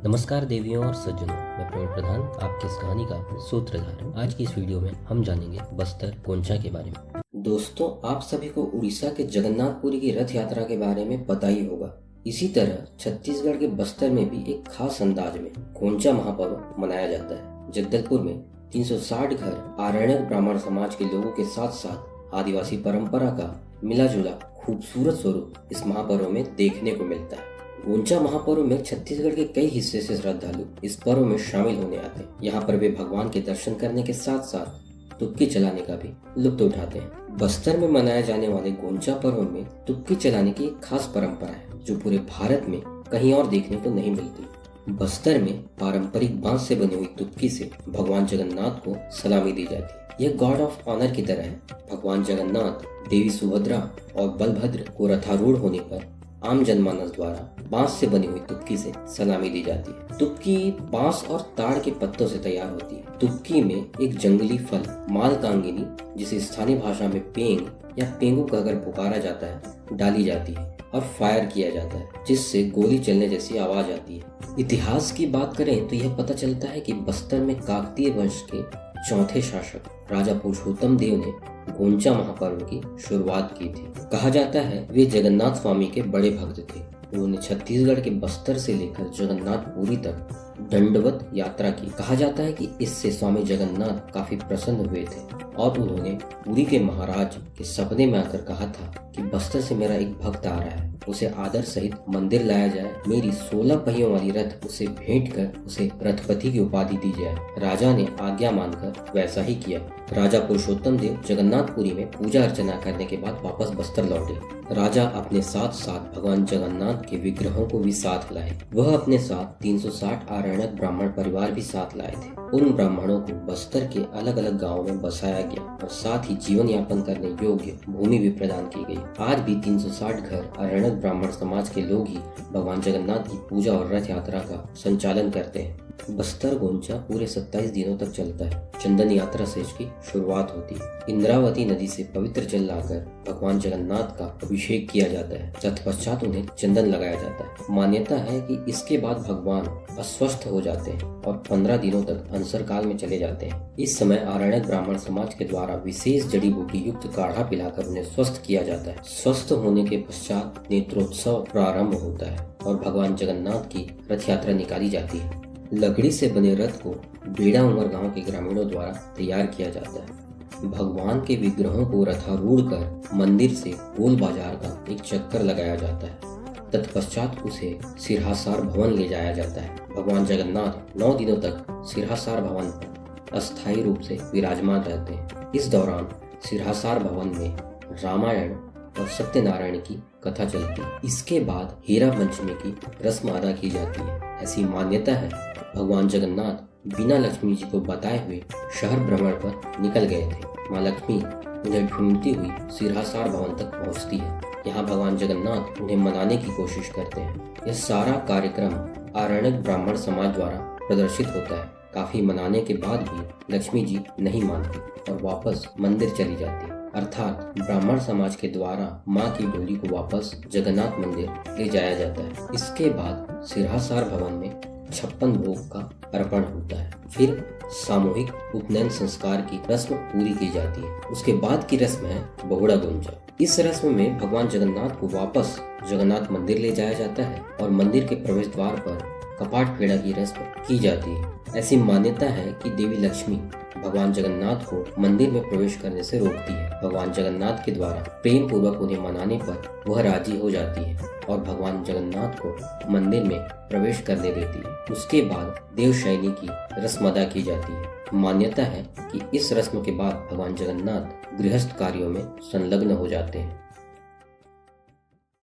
नमस्कार देवियों और सज्जनों, मैं प्रवीण प्रधान आपकी इस कहानी का सूत्रधार हूँ। आज की इस वीडियो में हम जानेंगे बस्तर गोंचा के बारे में। दोस्तों, आप सभी को उड़ीसा के जगन्नाथपुरी की रथ यात्रा के बारे में पता ही होगा। इसी तरह छत्तीसगढ़ के बस्तर में भी एक खास अंदाज में गोंचा महापर्व मनाया जाता है। जगदलपुर में 360 घर आरण्यक ब्राह्मण समाज के लोगों के साथ साथ आदिवासी परंपरा का मिला जुला खूबसूरत स्वरूप इस महापर्व में देखने को मिलता है। गोंचा महापर्व में छत्तीसगढ़ के कई हिस्से से श्रद्धालु इस पर्व में शामिल होने आते हैं। यहाँ पर वे भगवान के दर्शन करने के साथ साथ तुक्की चलाने का भी लुत्फ उठाते हैं। बस्तर में मनाए जाने वाले गोंचा पर्व में तुक्की चलाने की एक खास परंपरा है जो पूरे भारत में कहीं और देखने को नहीं मिलती। बस्तर में पारंपरिक बांस से बनी हुई तुक्की से भगवान जगन्नाथ को सलामी दी जाती है। यह गॉड ऑफ ऑनर की तरह है। भगवान जगन्नाथ, देवी सुभद्रा और बलभद्र को रथारूढ़ होने पर आम जनमानस द्वारा बांस से बनी हुई तुक्की से सलामी दी जाती है। तुक्की बांस और ताड़ के पत्तों से तैयार होती है। तुक्की में एक जंगली फल मालकांगिनी, जिसे स्थानीय भाषा में पेंग या पेंगू कहकर पुकारा जाता है, डाली जाती है और फायर किया जाता है, जिससे गोली चलने जैसी आवाज आती है। इतिहास की बात करें तो यह पता चलता है कि बस्तर में काकतीय वंश के चौथे शासक राजा पुरुषोत्तम देव ने गोंचा महापर्व की शुरुआत की थी। कहा जाता है वे जगन्नाथ स्वामी के बड़े भक्त थे। उन्होंने छत्तीसगढ़ के बस्तर से लेकर जगन्नाथपुरी तक दंडवत यात्रा की। कहा जाता है कि इससे स्वामी जगन्नाथ काफी प्रसन्न हुए थे और उन्होंने पुरी के महाराज के सपने में आकर कहा था कि बस्तर से मेरा एक भक्त आ रहा है, उसे आदर सहित मंदिर लाया जाए, मेरी 16 पहियों वाली रथ उसे भेंट कर उसे रथपति की उपाधि दी जाए। राजा ने आज्ञा मानकर वैसा ही किया। राजा पुरुषोत्तम देव जगन्नाथपुरी में पूजा अर्चना करने के बाद वापस बस्तर लौटे। राजा अपने साथ साथ भगवान जगन्नाथ के विग्रहों को भी साथ लाए। वह अपने साथ 360 आरण्यक ब्राह्मण परिवार भी साथ लाए थे। उन ब्राह्मणों को बस्तर के अलग अलग गांवों में बसाया गया और साथ ही जीवन यापन करने योग्य भूमि भी प्रदान की गई। आज भी 360 घर आरण्यक ब्राह्मण समाज के लोग ही भगवान जगन्नाथ की पूजा और रथ यात्रा का संचालन करते हैं। बस्तर गोंचा पूरे 27 दिनों तक चलता है। चंदन यात्रा से इसकी शुरुआत होती है। इंद्रावती नदी से पवित्र जल लाकर भगवान जगन्नाथ का अभिषेक किया जाता है। तत्पश्चात उन्हें चंदन लगाया जाता है। मान्यता है कि इसके बाद भगवान अस्वस्थ हो जाते हैं और 15 दिनों तक अनसर काल में चले जाते हैं। इस समय आरण्यक ब्राह्मण समाज के द्वारा विशेष जड़ी बूटी युक्त काढ़ा पिलाकर उन्हें स्वस्थ किया जाता है। स्वस्थ होने के पश्चात नेत्रोत्सव प्रारंभ होता है और भगवान जगन्नाथ की रथ यात्रा निकाली जाती है। लकड़ी से बने रथ को बेड़ा उमर गांव के ग्रामीणों द्वारा तैयार किया जाता है। भगवान के विग्रहों को रथारूढ़ कर मंदिर से गोल बाजार का एक चक्कर लगाया जाता है। तत्पश्चात उसे सिरहासार भवन ले जाया जाता है। भगवान जगन्नाथ 9 दिनों तक सिरहासार भवन पर अस्थायी रूप से विराजमान रहते हैं। इस दौरान सिरहासार भवन में रामायण और सत्यनारायण की कथा चलती है। इसके बाद हीरा पंचमी की रस्म अदा की जाती है। ऐसी मान्यता है भगवान जगन्नाथ बिना लक्ष्मी जी को बताए हुए शहर भ्रमण पर निकल गए थे। माँ लक्ष्मी उन्हें ढूंढती हुई सिरहासार भवन तक पहुँचती है। यहाँ भगवान जगन्नाथ उन्हें मनाने की कोशिश करते हैं। यह सारा कार्यक्रम आरण्यक ब्राह्मण समाज द्वारा प्रदर्शित होता है। काफी मनाने के बाद भी लक्ष्मी जी नहीं मानती और वापस मंदिर चली जाती है। अर्थात ब्राह्मण समाज के द्वारा माँ की डोली को वापस जगन्नाथ मंदिर ले जाया जाता है। इसके बाद सिरहासार भवन में 56 भोग का अर्पण होता है। फिर सामूहिक उपनयन संस्कार की रस्म पूरी की जाती है। उसके बाद की रस्म है बहुड़ा गोंचा। इस रस्म में भगवान जगन्नाथ को वापस जगन्नाथ मंदिर ले जाया जाता है और मंदिर के प्रवेश द्वार पर कपाट फेड़ा की रस्म की जाती है। ऐसी मान्यता है कि देवी लक्ष्मी भगवान जगन्नाथ को मंदिर में प्रवेश करने से रोकती है। भगवान जगन्नाथ के द्वारा प्रेम पूर्वक उन्हें मनाने पर वह राजी हो जाती है और भगवान जगन्नाथ को मंदिर में प्रवेश करने देती है। उसके बाद देवशयनी की रस्म अदा की जाती है। मान्यता है कि इस रस्म के बाद भगवान जगन्नाथ गृहस्थ कार्यों में संलग्न हो जाते हैं।